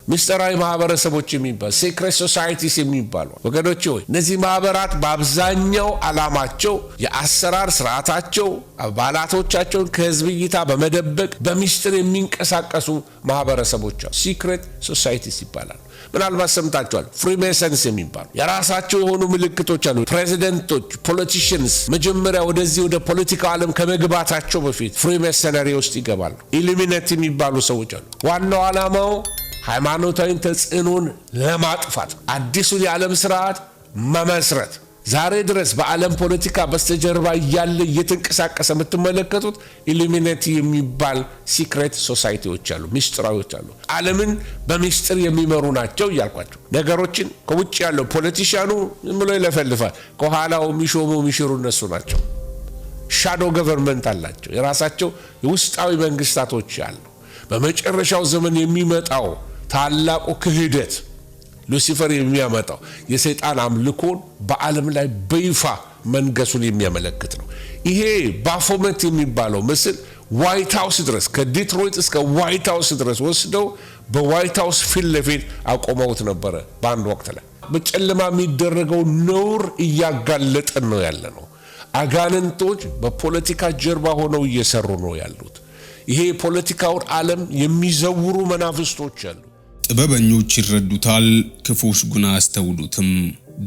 ምስጢራዊ ማህበረሰቦች የሚባሉ ሲክሬት ሶሳይቲስ የሚባሉ ወገኖች ሆይ እነዚህ ማህበራት በአብዛኛው ዓላማቸው የአሰራር ስርዓታቸው አባላቶቻቸውን ከህዝብ እይታ በመደበቅ በሚስጥር የሚንቀሳቀሱ ማህበረሰቦች ሲክሬት ሶሳይቲስ ይባላሉ። ምናልባት ሰምታችኋል። ፍሪሜሰንስ የሚባሉ የራሳቸው የሆኑ ምልክቶች አሉ። ፕሬዚደንቶች፣ ፖለቲሽንስ መጀመሪያ ወደዚህ ወደ ፖለቲካው ዓለም ከመግባታቸው በፊት ፍሪሜሰነሪ ውስጥ ይገባሉ። ኢሉሚናቲ የሚባሉ ሰዎች አሉ። ዋናው ዓላማው ሃይማኖታዊ ተጽዕኖን ለማጥፋት አዲሱን የዓለም ስርዓት መመስረት። ዛሬ ድረስ በዓለም ፖለቲካ በስተጀርባ ያለ እየተንቀሳቀሰ የምትመለከቱት ኢሉሚናቲ የሚባል ሲክሬት ሶሳይቲዎች አሉ፣ ሚስጥራዊዎች አሉ። ዓለምን በሚስጥር የሚመሩ ናቸው እያልኳቸው ነገሮችን ከውጭ ያለው ፖለቲሻኑ ዝም ብሎ ይለፈልፋል። ከኋላው የሚሽሩ እነሱ ናቸው። ሻዶ ገቨርንመንት አላቸው። የራሳቸው የውስጣዊ መንግስታቶች አሉ። በመጨረሻው ዘመን የሚመጣው ታላቁ ክህደት ሉሲፈር የሚያመጣው የሰይጣን አምልኮን በዓለም ላይ በይፋ መንገሱን የሚያመለክት ነው። ይሄ ባፎመት የሚባለው ምስል ዋይት ሃውስ ድረስ ከዲትሮይት እስከ ዋይት ሃውስ ድረስ ወስደው በዋይት ሃውስ ፊት ለፊት አቆመውት ነበረ። በአንድ ወቅት ላይ በጨለማ የሚደረገው ነውር እያጋለጠን ነው ያለ ነው። አጋንንቶች በፖለቲካ ጀርባ ሆነው እየሰሩ ነው ያሉት። ይሄ የፖለቲካውን ዓለም የሚዘውሩ መናፍስቶች አሉ። ጥበበኞች ይረዱታል፣ ክፉዎች ግን አያስተውሉትም።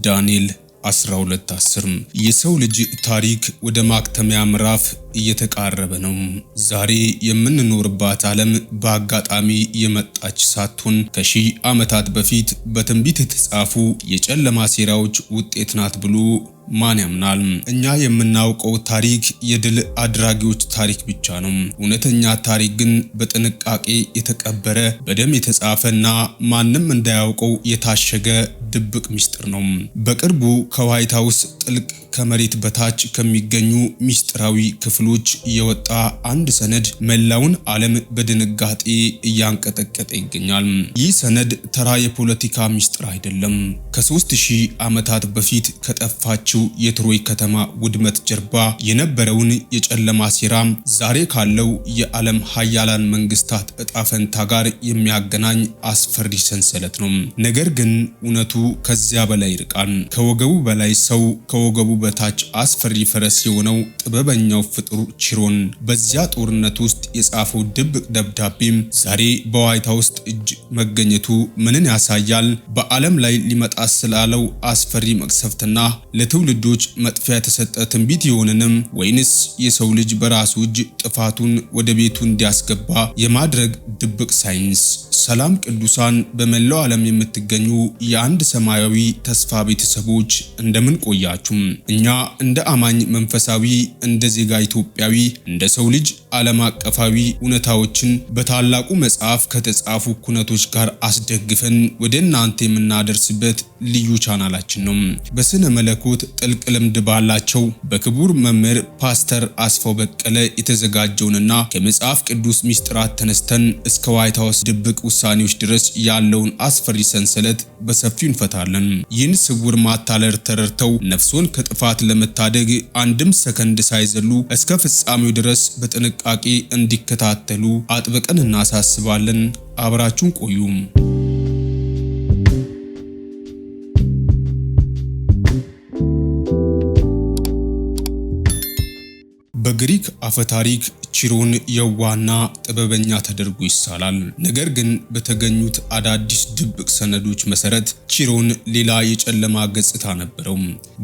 ዳንኤል 12:10 የሰው ልጅ ታሪክ ወደ ማክተሚያ ምዕራፍ እየተቃረበ ነው። ዛሬ የምንኖርባት ዓለም በአጋጣሚ የመጣች ሳትሆን ከሺህ ዓመታት በፊት በትንቢት የተጻፉ የጨለማ ሴራዎች ውጤት ናት ብሎ ማን ያምናል? እኛ የምናውቀው ታሪክ የድል አድራጊዎች ታሪክ ብቻ ነው። እውነተኛ ታሪክ ግን በጥንቃቄ የተቀበረ በደም የተጻፈና ማንም እንዳያውቀው የታሸገ ድብቅ ምስጢር ነው። በቅርቡ ከዋይት ሃውስ ጥልቅ ከመሬት በታች ከሚገኙ ምስጢራዊ ክፍሎች የወጣ አንድ ሰነድ መላውን ዓለም በድንጋጤ እያንቀጠቀጠ ይገኛል። ይህ ሰነድ ተራ የፖለቲካ ምስጢር አይደለም። ከ3000 ዓመታት በፊት ከጠፋችው የትሮይ ከተማ ውድመት ጀርባ የነበረውን የጨለማ ሴራ ዛሬ ካለው የዓለም ሀያላን መንግስታት እጣ ፈንታ ጋር የሚያገናኝ አስፈሪ ሰንሰለት ነው። ነገር ግን እውነቱ ከዚያ በላይ ይርቃል። ከወገቡ በላይ ሰው፣ ከወገቡ በታች አስፈሪ ፈረስ የሆነው ጥበበኛው ፍጡር ቺሮን በዚያ ጦርነት ውስጥ የጻፈው ድብቅ ደብዳቤም ዛሬ በዋይት ሃውስ እጅ መገኘቱ ምንን ያሳያል? በዓለም ላይ ሊመጣ ስላለው አስፈሪ መቅሰፍትና ለትውልዶች መጥፊያ የተሰጠ ትንቢት ይሆንንም ወይንስ የሰው ልጅ በራሱ እጅ ጥፋቱን ወደ ቤቱ እንዲያስገባ የማድረግ ድብቅ ሳይንስ? ሰላም ቅዱሳን፣ በመላው ዓለም የምትገኙ የአንድ ሰማያዊ ተስፋ ቤተሰቦች እንደምን ቆያችሁ? እኛ እንደ አማኝ መንፈሳዊ፣ እንደ ዜጋ ኢትዮጵያዊ፣ እንደ ሰው ልጅ ዓለም አቀፋዊ እውነታዎችን በታላቁ መጽሐፍ ከተጻፉ ኩነቶች ጋር አስደግፈን ወደ እናንተ የምናደርስበት ልዩ ቻናላችን ነው። በስነ መለኮት ጥልቅ ልምድ ባላቸው በክቡር መምህር ፓስተር አስፋው በቀለ የተዘጋጀውንና ከመጽሐፍ ቅዱስ ሚስጥራት ተነስተን እስከ ዋይት ሃውስ ድብቅ ውሳኔዎች ድረስ ያለውን አስፈሪ ሰንሰለት በሰፊው እንፈታለን። ይህን ስውር ማታለል ተረድተው ነፍሶን ከጥፋት ለመታደግ አንድም ሰከንድ ሳይዘሉ እስከ ፍጻሜው ድረስ በጥንቃቄ እንዲከታተሉ አጥብቀን እናሳስባለን። አብራችሁን ቆዩ። በግሪክ አፈታሪክ ቺሮን የዋና ጥበበኛ ተደርጎ ይሳላል። ነገር ግን በተገኙት አዳዲስ ድብቅ ሰነዶች መሰረት ቺሮን ሌላ የጨለማ ገጽታ ነበረው።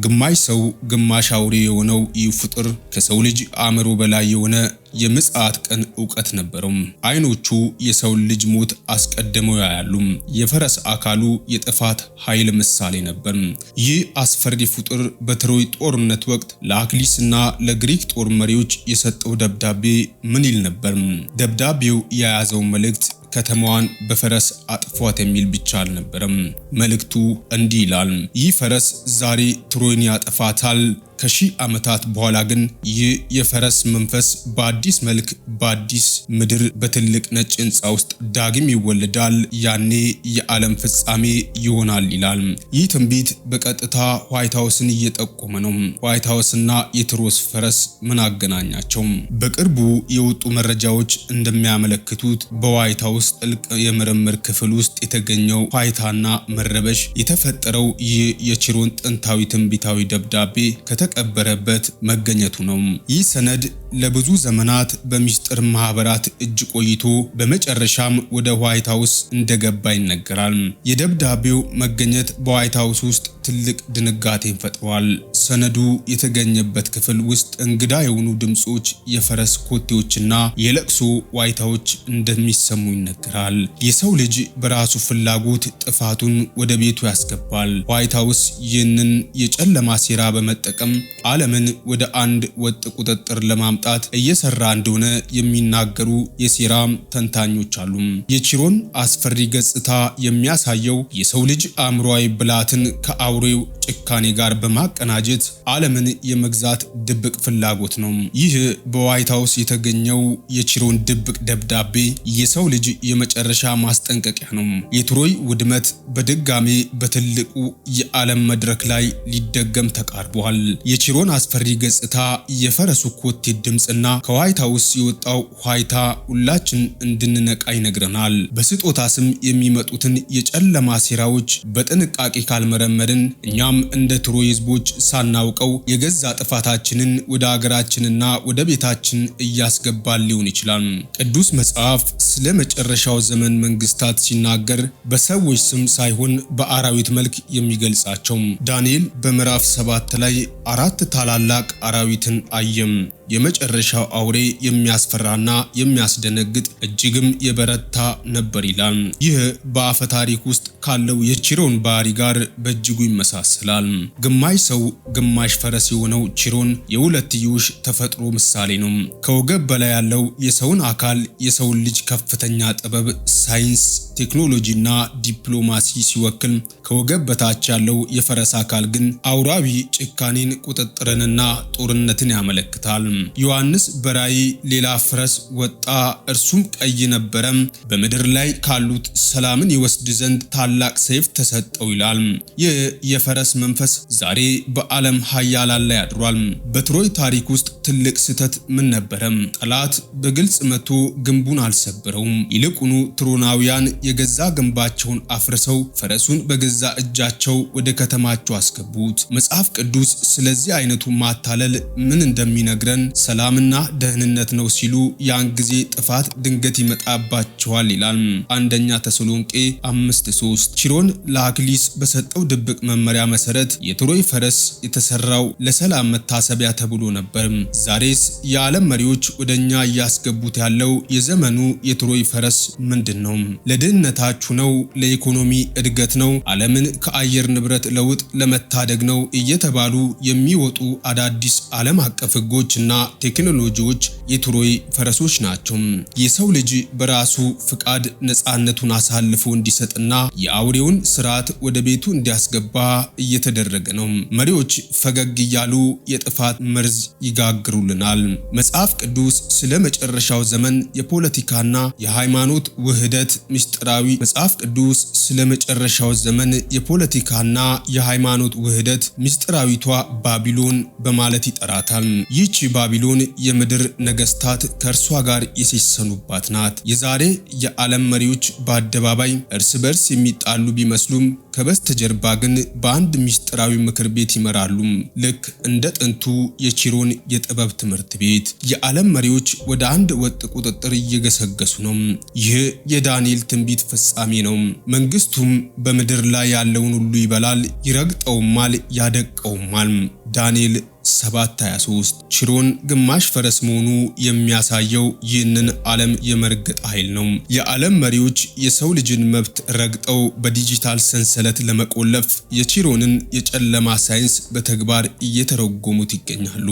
ግማሽ ሰው ግማሽ አውሬ የሆነው ይህ ፍጡር ከሰው ልጅ አእምሮ በላይ የሆነ የምጽአት ቀን ዕውቀት ነበረው። አይኖቹ የሰው ልጅ ሞት አስቀድመው ያያሉ። የፈረስ አካሉ የጥፋት ኃይል ምሳሌ ነበር። ይህ አስፈሪ ፍጡር በትሮይ ጦርነት ወቅት ለአክሊስና ለግሪክ ጦር መሪዎች የሰጠው ደብዳቤ ምን ይል ነበር? ደብዳቤው የያዘው መልእክት ከተማዋን በፈረስ አጥፏት የሚል ብቻ አልነበረም። መልእክቱ እንዲህ ይላል: ይህ ፈረስ ዛሬ ትሮይን ያጠፋታል፣ ከሺህ ዓመታት በኋላ ግን ይህ የፈረስ መንፈስ በአዲስ መልክ በአዲስ ምድር በትልቅ ነጭ ሕንፃ ውስጥ ዳግም ይወለዳል። ያኔ የዓለም ፍጻሜ ይሆናል ይላል። ይህ ትንቢት በቀጥታ ዋይት ሃውስን እየጠቆመ ነው። ዋይት ሃውስና የትሮስ ፈረስ ምን አገናኛቸው? በቅርቡ የወጡ መረጃዎች እንደሚያመለክቱት በዋይት ሃውስ ጥልቅ የምርምር ክፍል ውስጥ የተገኘው ዋይታና መረበሽ የተፈጠረው ይህ የቺሮን ጥንታዊ ትንቢታዊ ደብዳቤ ከተቀበረበት መገኘቱ ነው። ይህ ሰነድ ለብዙ ዘመናት በሚስጥር ማህበራት እጅ ቆይቶ በመጨረሻም ወደ ዋይት ሃውስ እንደገባ ይነገራል። የደብዳቤው መገኘት በዋይት ሃውስ ውስጥ ትልቅ ድንጋጤን ፈጥሯል። ሰነዱ የተገኘበት ክፍል ውስጥ እንግዳ የሆኑ ድምጾች፣ የፈረስ ኮቴዎችና የለቅሶ ዋይታዎች እንደሚሰሙ ይነገራል። የሰው ልጅ በራሱ ፍላጎት ጥፋቱን ወደ ቤቱ ያስገባል። ዋይት ሃውስ ይህንን የጨለማ ሴራ በመጠቀም ዓለምን ወደ አንድ ወጥ ቁጥጥር ለማምጣት እየሰራ እንደሆነ የሚናገሩ የሴራ ተንታኞች አሉ። የቺሮን አስፈሪ ገጽታ የሚያሳየው የሰው ልጅ አእምሮአዊ ብልሃትን ከአውሬው ጭካኔ ጋር በማቀናጀት ዓለምን የመግዛት ድብቅ ፍላጎት ነው። ይህ በዋይት ሃውስ የተገኘው የቺሮን ድብቅ ደብዳቤ የሰው ልጅ የመጨረሻ ማስጠንቀቂያ ነው። የትሮይ ውድመት በድጋሜ በትልቁ የዓለም መድረክ ላይ ሊደገም ተቃርቧል። የቺሮን አስፈሪ ገጽታ፣ የፈረሱ ኮቴ ድምጽና ከዋይት ሃውስ የወጣው ዋይታ ሁላችን እንድንነቃ ይነግረናል። በስጦታ ስም የሚመጡትን የጨለማ ሴራዎች በጥንቃቄ ካልመረመርን እኛም እንደ ትሮይ ህዝቦች ሳናውቀው የገዛ ጥፋታችንን ወደ ሀገራችንና ወደ ቤታችን እያስገባል ሊሆን ይችላል። ቅዱስ መጽሐፍ ስለ መጨረሻው ዘመን መንግስታት ሲናገር በሰዎች ስም ሳይሆን በአራዊት መልክ የሚገልጻቸው። ዳንኤል በምዕራፍ 7 ላይ 4 ታላላቅ አራዊትን አየም። የመጨረሻው አውሬ የሚያስፈራና የሚያስደነግጥ እጅግም የበረታ ነበር ይላል። ይህ በአፈ ታሪክ ውስጥ ካለው የቺሮን ባህሪ ጋር በእጅጉ ይመሳሰላል። ግማሽ ሰው ግማሽ ፈረስ የሆነው ቺሮን የሁለትዮሽ ተፈጥሮ ምሳሌ ነው። ከወገብ በላይ ያለው የሰውን አካል የሰውን ልጅ ከፍተኛ ጥበብ፣ ሳይንስ፣ ቴክኖሎጂና ዲፕሎማሲ ሲወክል፣ ከወገብ በታች ያለው የፈረስ አካል ግን አውራዊ ጭካኔን፣ ቁጥጥርንና ጦርነትን ያመለክታል። ዮሐንስ በራእይ ሌላ ፈረስ ወጣ፣ እርሱም ቀይ ነበረ፣ በምድር ላይ ካሉት ሰላምን ይወስድ ዘንድ ታላቅ ሰይፍ ተሰጠው ይላል። ይህ የፈረስ መንፈስ ዛሬ በዓለም ኃያላን ላይ አድሯል። በትሮይ ታሪክ ውስጥ ትልቅ ስህተት ምን ነበረ? ጠላት በግልጽ መጥቶ ግንቡን አልሰበረውም። ይልቁኑ ትሮናውያን የገዛ ግንባቸውን አፍርሰው ፈረሱን በገዛ እጃቸው ወደ ከተማቸው አስገቡት። መጽሐፍ ቅዱስ ስለዚህ አይነቱ ማታለል ምን እንደሚነግረን ሰላምና ደህንነት ነው ሲሉ ያን ጊዜ ጥፋት ድንገት ይመጣባቸዋል ይላል። አንደኛ ተሰሎንቄ 5:3። ቺሮን ለአክሊስ በሰጠው ድብቅ መመሪያ መሰረት የትሮይ ፈረስ የተሰራው ለሰላም መታሰቢያ ተብሎ ነበር። ዛሬስ የዓለም መሪዎች ወደኛ እያስገቡት ያለው የዘመኑ የትሮይ ፈረስ ምንድነው? ለድህነታችሁ ነው? ለኢኮኖሚ እድገት ነው? ዓለምን ከአየር ንብረት ለውጥ ለመታደግ ነው እየተባሉ የሚወጡ አዳዲስ ዓለም አቀፍ ህጎችና ቴክኖሎጂዎች የትሮይ ፈረሶች ናቸው። የሰው ልጅ በራሱ ፍቃድ ነፃነቱን አሳልፎ እንዲሰጥና የአውሬውን ስርዓት ወደ ቤቱ እንዲያስገባ እየተደረገ ነው። መሪዎች ፈገግ እያሉ የጥፋት መርዝ ይጋግሩልናል። መጽሐፍ ቅዱስ ስለ መጨረሻው ዘመን የፖለቲካና የሃይማኖት ውህደት ምስጢራዊ መጽሐፍ ቅዱስ ስለ መጨረሻው ዘመን የፖለቲካና የሃይማኖት ውህደት ምስጢራዊቷ ባቢሎን በማለት ይጠራታል። ይህች ባቢሎን የምድር ነገስታት ከእርሷ ጋር የሴሰኑባት ናት። የዛሬ የዓለም መሪዎች በአደባባይ እርስ በርስ የሚጣሉ ቢመስሉም ከበስተጀርባ ግን በአንድ ምስጢራዊ ምክር ቤት ይመራሉ። ልክ እንደ ጥንቱ የቺሮን የጥበብ ትምህርት ቤት የዓለም መሪዎች ወደ አንድ ወጥ ቁጥጥር እየገሰገሱ ነው። ይህ የዳንኤል ትንቢት ፍጻሜ ነው። መንግስቱም በምድር ላይ ያለውን ሁሉ ይበላል፣ ይረግጠውማል፣ ያደቀውማል። ዳንኤል 7:23 ቺሮን ግማሽ ፈረስ መሆኑ የሚያሳየው ይህንን ዓለም የመርገጥ ኃይል ነው። የዓለም መሪዎች የሰው ልጅን መብት ረግጠው በዲጂታል ሰንሰለት ለመቆለፍ የቺሮንን የጨለማ ሳይንስ በተግባር እየተረጎሙት ይገኛሉ።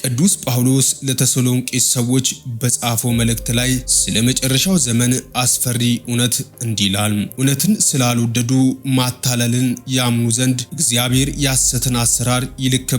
ቅዱስ ጳውሎስ ለተሰሎንቄ ሰዎች በጻፈው መልእክት ላይ ስለ መጨረሻው ዘመን አስፈሪ እውነት እንዲህ ይላል። እውነትን ስላልወደዱ ማታለልን ያምኑ ዘንድ እግዚአብሔር የሐሰትን አሰራር ይልክባቸዋል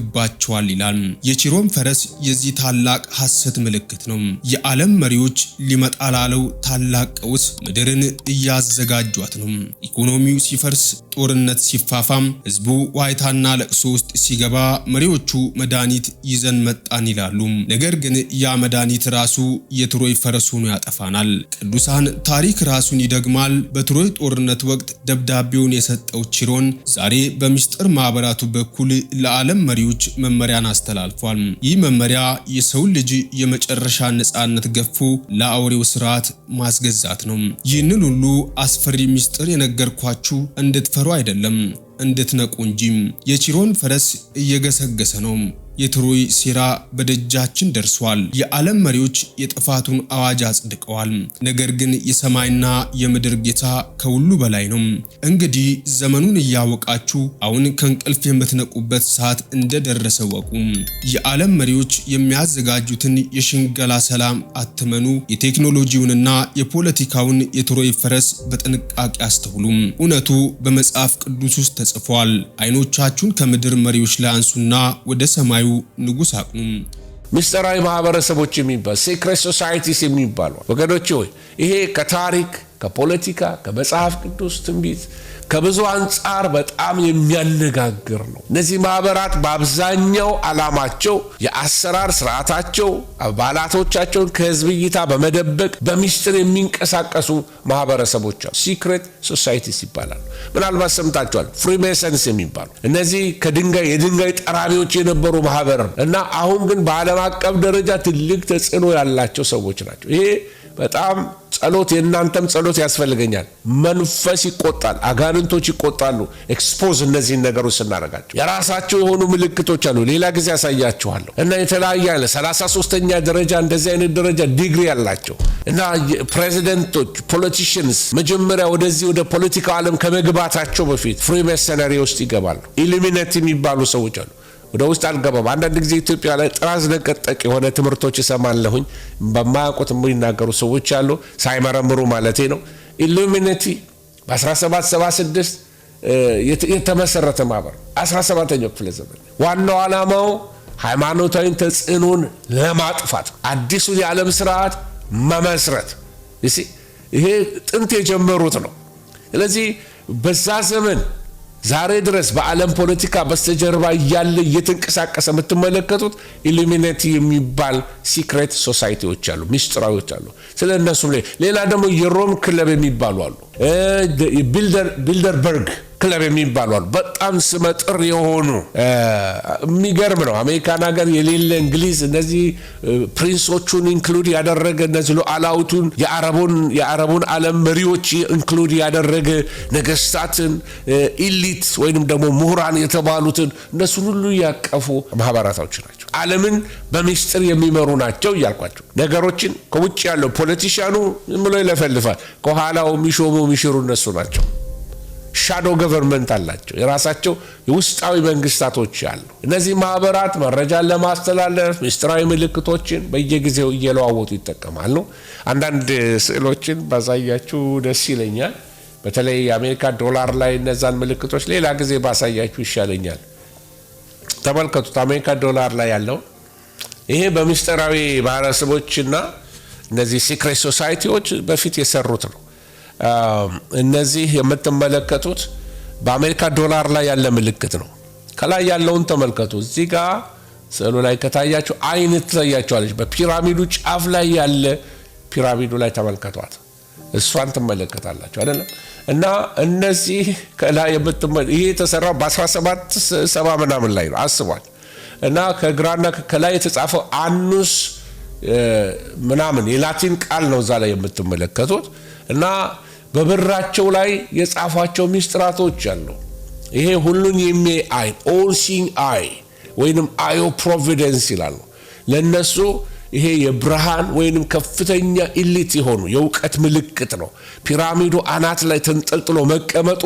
ይላል። ይላል። የቺሮን ፈረስ የዚህ ታላቅ ሐሰት ምልክት ነው። የዓለም መሪዎች ሊመጣ ላለው ታላቅ ቀውስ ምድርን እያዘጋጇት ነው። ኢኮኖሚው ሲፈርስ፣ ጦርነት ሲፋፋም፣ ህዝቡ ዋይታና ለቅሶ ውስጥ ሲገባ መሪዎቹ መድኃኒት ይዘን መጣን ይላሉ። ነገር ግን ያ መድኃኒት ራሱ የትሮይ ፈረስ ሆኖ ያጠፋናል። ቅዱሳን ታሪክ ራሱን ይደግማል። በትሮይ ጦርነት ወቅት ደብዳቤውን የሰጠው ቺሮን ዛሬ በምስጢር ማህበራቱ በኩል ለዓለም መሪዎች መመሪያን አስተላልፏል። ይህ መመሪያ የሰው ልጅ የመጨረሻ ነጻነት ገፎ ለአውሬው ስርዓት ማስገዛት ነው። ይህንን ሁሉ አስፈሪ ምስጢር የነገርኳችሁ እንድትፈሩ አይደለም፣ እንድትነቁ እንጂ። የቺሮን ፈረስ እየገሰገሰ ነው። የትሮይ ሴራ በደጃችን ደርሷል። የዓለም መሪዎች የጥፋቱን አዋጅ አጽድቀዋል። ነገር ግን የሰማይና የምድር ጌታ ከሁሉ በላይ ነው። እንግዲህ ዘመኑን እያወቃችሁ አሁን ከእንቅልፍ የምትነቁበት ሰዓት እንደደረሰ ወቁ። የዓለም መሪዎች የሚያዘጋጁትን የሽንገላ ሰላም አትመኑ። የቴክኖሎጂውንና የፖለቲካውን የትሮይ ፈረስ በጥንቃቄ አስተውሉ። እውነቱ በመጽሐፍ ቅዱስ ውስጥ ተጽፏል። አይኖቻችሁን ከምድር መሪዎች ላይ አንሱና ወደ ሰማዩ ንጉስ አቅኑ። ምስጢራዊ ማህበረሰቦች የሚባሉ ሴክሬት ሶሳይቲስ የሚባሉ ወገኖች ሆይ ይሄ ከታሪክ ከፖለቲካ ከመጽሐፍ ቅዱስ ትንቢት ከብዙ አንጻር በጣም የሚያነጋግር ነው። እነዚህ ማህበራት በአብዛኛው ዓላማቸው የአሰራር ስርዓታቸው አባላቶቻቸውን ከህዝብ እይታ በመደበቅ በሚስጥር የሚንቀሳቀሱ ማህበረሰቦች አሉ። ሲክሬት ሶሳይቲስ ይባላሉ። ምናልባት ሰምታችኋል። ፍሪሜሰንስ የሚባሉ እነዚህ የድንጋይ ጠራቢዎች የነበሩ ማህበር እና አሁን ግን በዓለም አቀፍ ደረጃ ትልቅ ተጽዕኖ ያላቸው ሰዎች ናቸው። ይሄ በጣም ጸሎት የእናንተም ጸሎት ያስፈልገኛል። መንፈስ ይቆጣል፣ አጋንንቶች ይቆጣሉ። ኤክስፖዝ እነዚህን ነገሮች ስናደርጋቸው የራሳቸው የሆኑ ምልክቶች አሉ። ሌላ ጊዜ ያሳያችኋለሁ። እና የተለያየ አለ 33ኛ ደረጃ እንደዚህ አይነት ደረጃ ዲግሪ ያላቸው እና ፕሬዚደንቶች ፖለቲሽንስ መጀመሪያ ወደዚህ ወደ ፖለቲካው ዓለም ከመግባታቸው በፊት ፍሪሜሰነሪ ውስጥ ይገባሉ። ኢሉሚናቲ የሚባሉ ሰዎች አሉ። ወደ ውስጥ አልገባም። አንዳንድ ጊዜ ኢትዮጵያ ላይ ጥራዝ ነቀጠቅ የሆነ ትምህርቶች እሰማለሁኝ። በማያውቁት የሚናገሩ ሰዎች አሉ፣ ሳይመረምሩ ማለቴ ነው። ኢሉሚናቲ በ1776 የተመሰረተ ማህበር 17ኛው ክፍለ ዘመን ዋናው ዓላማው ሃይማኖታዊ ተጽዕኖን ለማጥፋት አዲሱን የዓለም ስርዓት መመስረት። ይሄ ጥንት የጀመሩት ነው። ስለዚህ በዛ ዘመን ዛሬ ድረስ በዓለም ፖለቲካ በስተጀርባ እያለ እየተንቀሳቀሰ የምትመለከቱት ኢሉሚናቲ የሚባል ሲክሬት ሶሳይቲዎች አሉ፣ ሚስጥራዊዎች አሉ። ስለነሱ ሌላ ደግሞ የሮም ክለብ የሚባሉ አሉ፣ ቢልደርበርግ ክለብ የሚባሉ አሉ። በጣም ስመጥር የሆኑ የሚገርም ነው። አሜሪካን ሀገር የሌለ እንግሊዝ እነዚህ ፕሪንሶቹን ኢንክሉድ ያደረገ እነዚህ ሉዓላዊቱን የአረቡን ዓለም መሪዎች ኢንክሉድ ያደረገ ነገስታትን ኢሊት ወይንም ደግሞ ምሁራን የተባሉትን እነሱን ሁሉ ያቀፉ ማህበራቶች ናቸው። ዓለምን በሚስጥር የሚመሩ ናቸው እያልኳቸው ነገሮችን ከውጭ ያለው ፖለቲሻኑ ዝም ብሎ ይለፈልፋል። ከኋላው የሚሽሩ እነሱ ናቸው። ሻዶ ገቨርንመንት አላቸው። የራሳቸው የውስጣዊ መንግስታቶች አሉ። እነዚህ ማህበራት መረጃን ለማስተላለፍ ምስጢራዊ ምልክቶችን በየጊዜው እየለዋወጡ ይጠቀማሉ። አንዳንድ ስዕሎችን ባሳያችሁ ደስ ይለኛል። በተለይ የአሜሪካ ዶላር ላይ እነዛን ምልክቶች ሌላ ጊዜ ባሳያችሁ ይሻለኛል። ተመልከቱት። አሜሪካ ዶላር ላይ ያለው ይሄ በምስጢራዊ ማህበረሰቦችና እነዚህ ሲክሬት ሶሳይቲዎች በፊት የሰሩት ነው። እነዚህ የምትመለከቱት በአሜሪካ ዶላር ላይ ያለ ምልክት ነው። ከላይ ያለውን ተመልከቱ። እዚህ ጋር ስዕሉ ላይ ከታያችሁ አይነት ትታያችኋለች። በፒራሚዱ ጫፍ ላይ ያለ ፒራሚዱ ላይ ተመልከቷት። እሷን ትመለከታላችሁ አይደለም? እና እነዚህ ከላይ ይሄ የተሰራው በ1770 ምናምን ላይ ነው አስቧል። እና ከግራና ከላይ የተጻፈው አኑስ ምናምን የላቲን ቃል ነው እዛ ላይ የምትመለከቱት። እና በብራቸው ላይ የጻፏቸው ሚስጥራቶች አሉ። ይሄ ሁሉን የሚያይ ኦል ሲንግ አይ ወይንም አይ ኦፍ ፕሮቪደንስ ይላሉ። ለነሱ ይሄ የብርሃን ወይንም ከፍተኛ ኢሊት የሆኑ የእውቀት ምልክት ነው። ፒራሚዱ አናት ላይ ተንጠልጥሎ መቀመጡ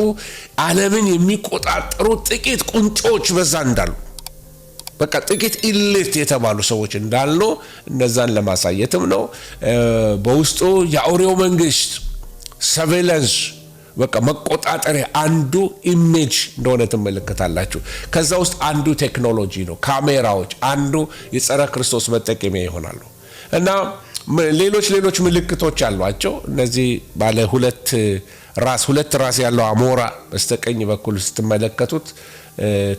ዓለምን የሚቆጣጠሩ ጥቂት ቁንጮች በዛ እንዳሉ በቃ ጥቂት ኢሊት የተባሉ ሰዎች እንዳሉ እነዛን ለማሳየትም ነው። በውስጡ የአውሬው መንግስት ሰርቬይላንስ በቃ መቆጣጠሪያ አንዱ ኢሜጅ እንደሆነ ትመለከታላችሁ። ከዛ ውስጥ አንዱ ቴክኖሎጂ ነው። ካሜራዎች አንዱ የጸረ ክርስቶስ መጠቀሚያ ይሆናሉ እና ሌሎች ምልክቶች አሏቸው። እነዚህ ባለ ሁለት ራስ ያለው አሞራ በስተቀኝ በኩል ስትመለከቱት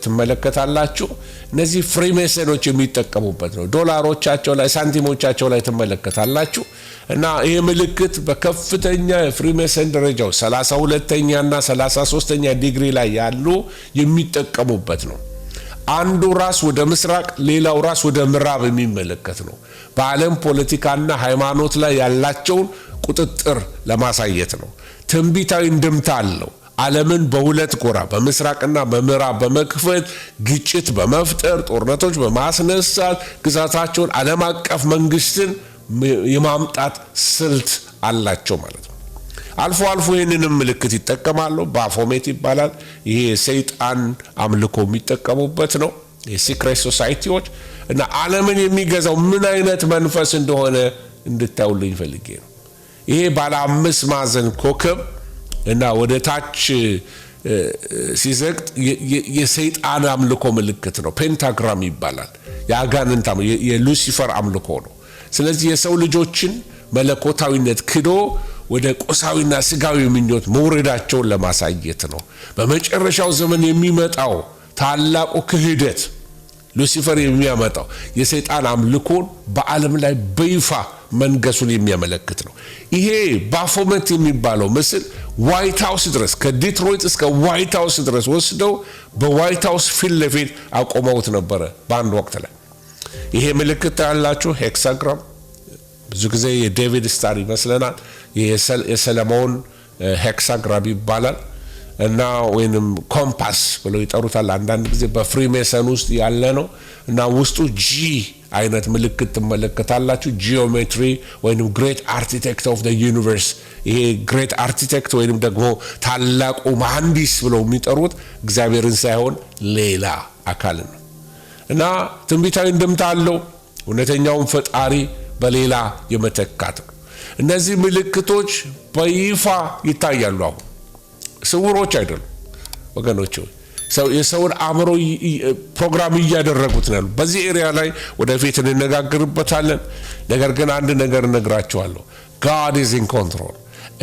ትመለከታላችሁ። እነዚህ ፍሪሜሰኖች የሚጠቀሙበት ነው። ዶላሮቻቸው ላይ ሳንቲሞቻቸው ላይ ትመለከታላችሁ እና ይሄ ምልክት በከፍተኛ ፍሪሜሰን ደረጃው 32ኛ እና 33ኛ ዲግሪ ላይ ያሉ የሚጠቀሙበት ነው። አንዱ ራስ ወደ ምስራቅ ሌላው ራስ ወደ ምዕራብ የሚመለከት ነው። በዓለም ፖለቲካና ሃይማኖት ላይ ያላቸውን ቁጥጥር ለማሳየት ነው። ትንቢታዊ እንድምታ አለው። ዓለምን በሁለት ጎራ በምስራቅና በምዕራብ በመክፈል ግጭት በመፍጠር ጦርነቶች በማስነሳት ግዛታቸውን ዓለም አቀፍ መንግስትን የማምጣት ስልት አላቸው ማለት ነው። አልፎ ይህንንም ምልክት ይጠቀማሉ። ባፎሜት ይባላል። ይሄ ሰይጣን አምልኮ የሚጠቀሙበት ነው። የሲክሬት ሶሳይቲዎች እና ዓለምን የሚገዛው ምን አይነት መንፈስ እንደሆነ እንድታዩልኝ ፈልጌ ነው። ይሄ ባለ 5 ማዕዘን ኮከብ እና ወደ ታች ሲዘግጥ የሰይጣን አምልኮ ምልክት ነው። ፔንታግራም ይባላል። የአጋንንት የሉሲፈር አምልኮ ነው። ስለዚህ የሰው ልጆችን መለኮታዊነት ክዶ ወደ ቁሳዊና ስጋዊ ምኞት መውረዳቸውን ለማሳየት ነው። በመጨረሻው ዘመን የሚመጣው ታላቁ ክህደት ሉሲፈር የሚያመጣው የሰይጣን አምልኮን በዓለም ላይ በይፋ መንገሱን የሚያመለክት ነው። ይሄ ባፎሜት የሚባለው ምስል ዋይት ሃውስ ድረስ ከዲትሮይት እስከ ዋይት ሃውስ ድረስ ወስደው በዋይት ሃውስ ፊት ለፊት አቆመውት ነበረ በአንድ ወቅት ላይ። ይሄ ምልክት ያላችሁ ሄክሳግራም ብዙ ጊዜ የዴቪድ ስታር ይመስለናል። የሰለሞን ሄክሳግራም ይባላል እና ወይንም ኮምፓስ ብለው ይጠሩታል። አንዳንድ ጊዜ በፍሪሜሰን ውስጥ ያለ ነው እና ውስጡ ጂ አይነት ምልክት ትመለከታላችሁ። ጂኦሜትሪ ወይንም ግሬት አርኪቴክት ኦፍ ዘ ዩኒቨርስ። ይሄ ግሬት አርኪቴክት ወይንም ደግሞ ታላቁ መሐንዲስ ብለው የሚጠሩት እግዚአብሔርን ሳይሆን ሌላ አካል ነው እና ትንቢታዊ እንድምታ አለው። እውነተኛውን ፈጣሪ በሌላ የመተካት ነው። እነዚህ ምልክቶች በይፋ ይታያሉ። አሁን ስውሮች አይደሉም ወገኖች። የሰውን አእምሮ ፕሮግራም እያደረጉት ነው። በዚህ ኤሪያ ላይ ወደፊት እንነጋገርበታለን። ነገር ግን አንድ ነገር እነግራችኋለሁ። God is in control።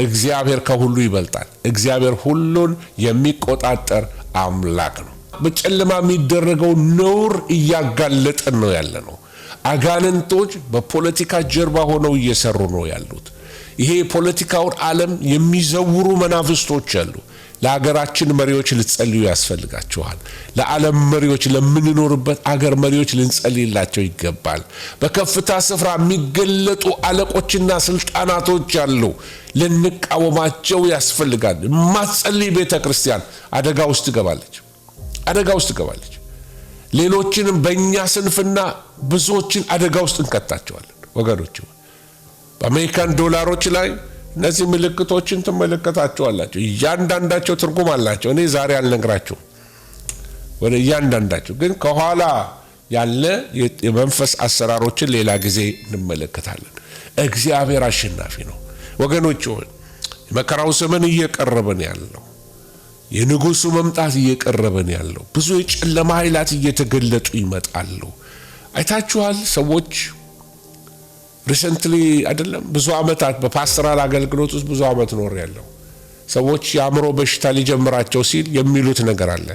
እግዚአብሔር ከሁሉ ይበልጣል። እግዚአብሔር ሁሉን የሚቆጣጠር አምላክ ነው። በጨለማ የሚደረገው ነውር እያጋለጠን ነው ያለ ነው። አጋንንቶች በፖለቲካ ጀርባ ሆነው እየሰሩ ነው ያሉት። ይሄ ፖለቲካውን ዓለም የሚዘውሩ መናፍስቶች አሉ። ለሀገራችን መሪዎች ልትጸልዩ ያስፈልጋችኋል። ለዓለም መሪዎች፣ ለምንኖርበት አገር መሪዎች ልንጸልይላቸው ይገባል። በከፍታ ስፍራ የሚገለጡ አለቆችና ስልጣናቶች አሉ። ልንቃወማቸው ያስፈልጋል። ማጸልይ ቤተክርስቲያን አደጋ ውስጥ ትገባለች። ሌሎችንም በእኛ ስንፍና ብዙዎችን አደጋ ውስጥ እንከታቸዋለን ወገኖች። በአሜሪካን ዶላሮች ላይ እነዚህ ምልክቶችን ትመለከታቸዋላችሁ። እያንዳንዳቸው ትርጉም አላቸው። እኔ ዛሬ አልነግራችሁም ወደ እያንዳንዳቸው፣ ግን ከኋላ ያለ የመንፈስ አሰራሮችን ሌላ ጊዜ እንመለከታለን። እግዚአብሔር አሸናፊ ነው ወገኖች። የመከራው ዘመን እየቀረበን ያለው፣ የንጉሱ መምጣት እየቀረበን ያለው፣ ብዙ የጨለማ ኃይላት እየተገለጡ ይመጣሉ። አይታችኋል። ሰዎች ሪሰንትሊ አይደለም ብዙ አመታት በፓስተራል አገልግሎት ውስጥ ብዙ አመት ኖር ያለው ሰዎች የአእምሮ በሽታ ሊጀምራቸው ሲል የሚሉት ነገር አለ።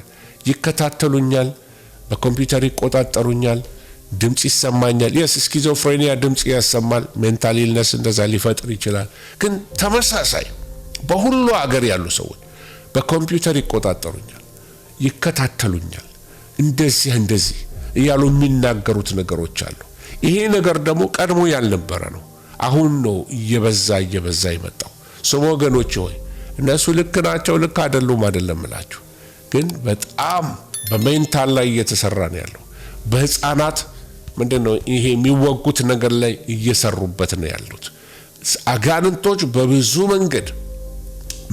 ይከታተሉኛል፣ በኮምፒውተር ይቆጣጠሩኛል፣ ድምጽ ይሰማኛል። ስኪዞፍሬኒያ ድምጽ ያሰማል። ሜንታል ኢልነስ እንደዛ ሊፈጥር ይችላል። ግን ተመሳሳይ በሁሉ ሀገር ያሉ ሰዎች በኮምፒውተር ይቆጣጠሩኛል፣ ይከታተሉኛል፣ እንደዚህ እያሉ የሚናገሩት ነገሮች አሉ። ይሄ ነገር ደግሞ ቀድሞ ያልነበረ ነው። አሁን ነው እየበዛ ይመጣው። ስሙ ወገኖች ሆይ እነሱ ልክ ናቸው ልክ አይደሉም እላችሁ፣ ግን በጣም በሜንታል ላይ እየተሰራ ነው ያለው። በህፃናት ምንድነው ይሄ የሚወጉት ነገር ላይ እየሰሩበት ነው ያሉት። አጋንንቶች በብዙ መንገድ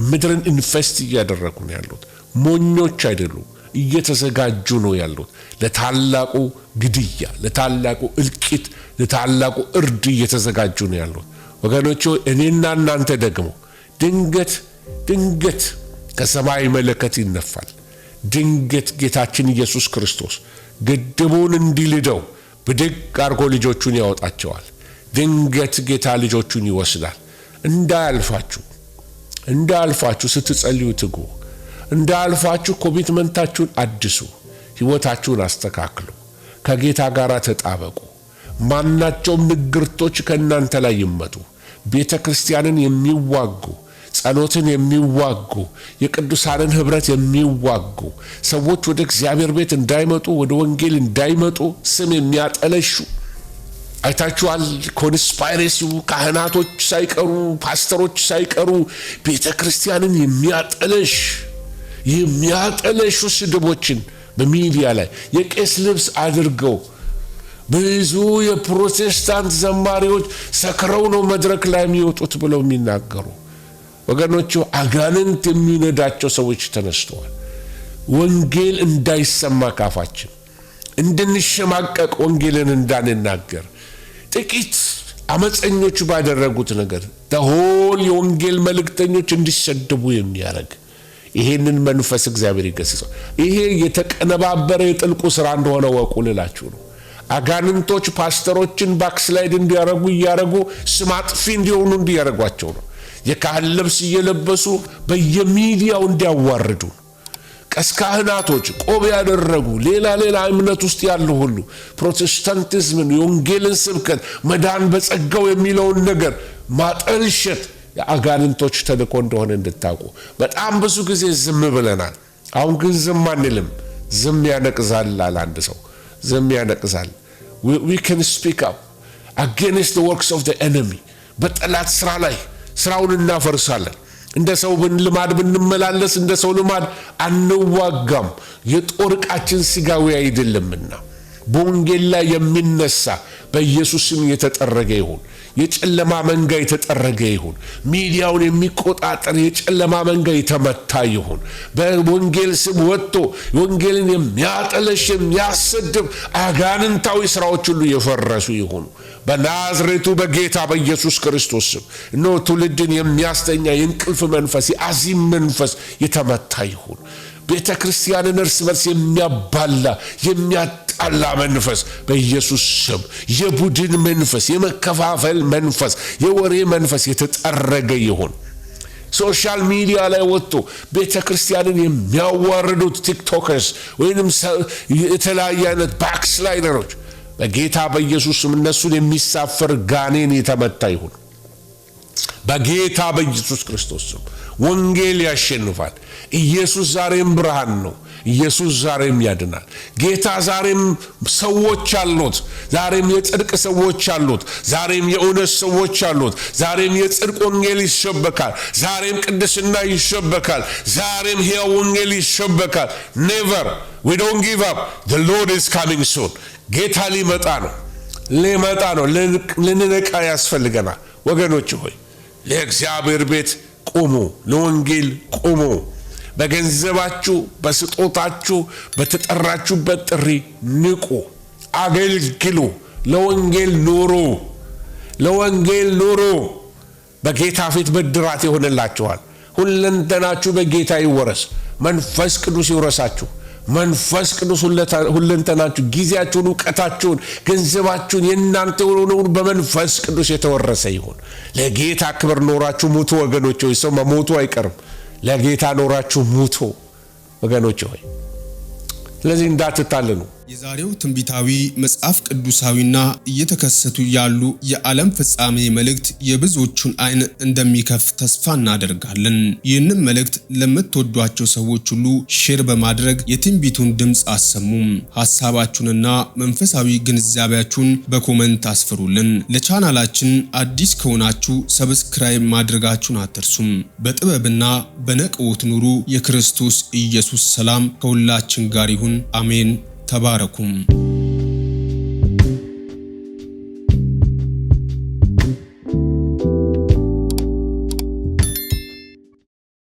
ምድርን ኢንቨስት እያደረጉ ነው ያሉት። ሞኞች አይደሉም፣ እየተዘጋጁ ነው ያሉት ለታላቁ ግድያ፣ ለታላቁ እልቂት፣ ለታላቁ እርድ እየተዘጋጁ ነው ያሉት ወገኖች። እኔና እናንተ ደግሞ ድንገት ድንገት ከሰማይ መለከት ይነፋል። ድንገት ጌታችን ኢየሱስ ክርስቶስ ግድቡን እንዲልደው ብድግ አድርጎ ልጆቹን ያወጣቸዋል። ድንገት ጌታ ልጆቹን ይወስዳል። እንዳልፋችሁ ስትጸልዩ ትጉ። እንዳልፋችሁ ኮሚትመንታችሁን አድሱ። ሕይወታችሁን አስተካክሉ። ከጌታ ጋር ተጣበቁ። ማናቸውም ንግርቶች ከእናንተ ላይ ይመጡ። ቤተ ክርስቲያንን የሚዋጉ፣ ጸሎትን የሚዋጉ፣ የቅዱሳንን ኅብረት የሚዋጉ ሰዎች ወደ እግዚአብሔር ቤት እንዳይመጡ፣ ወደ ወንጌል እንዳይመጡ ስም የሚያጠለሹ አይታችኋል። ኮንስፓይሬሲው ካህናቶች ሳይቀሩ ፓስተሮች ሳይቀሩ ቤተ ክርስቲያንን የሚያጠለሹ ስድቦችን በሚዲያ ላይ የቄስ ልብስ አድርገው ብዙ የፕሮቴስታንት ዘማሪዎች ሰክረው ነው መድረክ ላይ የሚወጡት ብለው የሚናገሩ ወገኖቹ አጋንንት የሚነዳቸው ሰዎች ተነስተዋል። ወንጌል እንዳይሰማ ካፋችን እንድንሸማቀቅ ወንጌልን እንዳንናገር ጥቂት አመፀኞች ባደረጉት ነገር ተሆል የወንጌል መልእክተኞች እንዲሰደቡ የሚያደርግ ይሄንን መንፈስ እግዚአብሔር ይገስጸው። ይሄ የተቀነባበረ የጥልቁ ሥራ እንደሆነ ወቁልላችሁ ነው። አጋንንቶች ፓስተሮችን ባክስላይድ እንዲያረጉ ስም አጥፊ እንዲሆኑ እንዲያረጓቸው ነው። የካህን ልብስ እየለበሱ በየሚዲያው እንዲያዋርዱ ካህናቶች ቆብ ያደረጉ ሌላ እምነት ውስጥ ያሉ ሁሉ ፕሮቴስታንቲዝምን የወንጌልን ስብከት መዳን በጸጋው የሚለውን ነገር ማጠልሸት የአጋንንቶች ተልእኮ እንደሆነ እንድታውቁ። በጣም ብዙ ጊዜ ዝም ብለናል። አሁን ግን ዝም አንልም። ዝም ያነቅዛል አለ አንድ ሰው። ዝም ያነቅዛል። we can speak up against the works of the enemy። በጠላት ስራ ላይ ስራውን እናፈርሳለን። እንደ ሰው ልማድ ብንመላለስ እንደ ሰው ልማድ አንዋጋም። የጦር ዕቃችን ሥጋዊ አይደለምና በወንጌል ላይ የሚነሳ በኢየሱስ ስም የተጠረገ ይሁን። የጨለማ መንጋ የተጠረገ ይሁን። ሚዲያውን የሚቆጣጠር የጨለማ መንጋ የተመታ ይሁን። በወንጌል ስም ወጥቶ ወንጌልን የሚያጠለሽ የሚያሰድብ አጋንንታዊ ስራዎች ሁሉ የፈረሱ ይሁኑ በናዝሬቱ በጌታ በኢየሱስ ክርስቶስ ስም። እነሆ ትውልድን የሚያስተኛ የእንቅልፍ መንፈስ የአዚም መንፈስ የተመታ ይሁን። ቤተ ክርስቲያንን እርስ በርስ የሚያባላ የሚያጣላ መንፈስ በኢየሱስ ስም፣ የቡድን መንፈስ፣ የመከፋፈል መንፈስ፣ የወሬ መንፈስ የተጠረገ ይሁን። ሶሻል ሚዲያ ላይ ወጥቶ ቤተ ክርስቲያንን የሚያዋርዱት ቲክቶከርስ ወይንም የተለያየ አይነት ባክስላይደሮች በጌታ በኢየሱስ ስም እነሱን የሚሳፈር ጋኔን የተመታ ይሁን በጌታ በኢየሱስ ክርስቶስ ስም። ወንጌል ያሸንፋል። ኢየሱስ ዛሬም ብርሃን ነው። ኢየሱስ ዛሬም ያድናል። ጌታ ዛሬም ሰዎች አሉት። ዛሬም የጽድቅ ሰዎች አሉት። ዛሬም የእውነት ሰዎች አሉት። ዛሬም የጽድቅ ወንጌል ይሰበካል። ዛሬም ቅድስና ይሰበካል። ዛሬም ሕያው ወንጌል ይሰበካል። never we don't give up. the Lord is coming soon። ጌታ ሊመጣ ነው። ልንነቃ ያስፈልገናል ወገኖች ሆይ። ለእግዚአብሔር ቤት ቁሙ፣ ለወንጌል ቁሙ። በገንዘባችሁ፣ በስጦታችሁ፣ በተጠራችሁበት ጥሪ ንቁ፣ አገልግሉ፣ ለወንጌል ኑሩ። በጌታ ፊት ብድራት ይሆንላችኋል። ሁለንተናችሁ በጌታ ይወረስ። መንፈስ ቅዱስ ይወረሳችሁ። መንፈስ ቅዱስ ሁለንተናችሁ፣ ጊዜያችሁን፣ ዕውቀታችሁን፣ ገንዘባችሁን የእናንተ የሆነውን በመንፈስ ቅዱስ የተወረሰ ይሁን። ለጌታ ክብር ኖራችሁ ሙቱ ወገኖች ሆይ። ሰው መሞቱ አይቀርም። ለጌታ ኖራችሁ ሙቱ ወገኖች ሆይ። ስለዚህ እንዳትታለሉ። የዛሬው ትንቢታዊ መጽሐፍ ቅዱሳዊና እየተከሰቱ ያሉ የዓለም ፍጻሜ መልእክት የብዙዎቹን ዓይን እንደሚከፍት ተስፋ እናደርጋለን። ይህንን መልእክት ለምትወዷቸው ሰዎች ሁሉ ሼር በማድረግ የትንቢቱን ድምፅ አሰሙም። ሐሳባችሁንና መንፈሳዊ ግንዛቤያችሁን በኮመንት አስፍሩልን። ለቻናላችን አዲስ ከሆናችሁ ሰብስክራይብ ማድረጋችሁን አትርሱም። በጥበብና በነቅዎት ኑሩ። የክርስቶስ ኢየሱስ ሰላም ከሁላችን ጋር ይሁን። አሜን። ተባረኩም።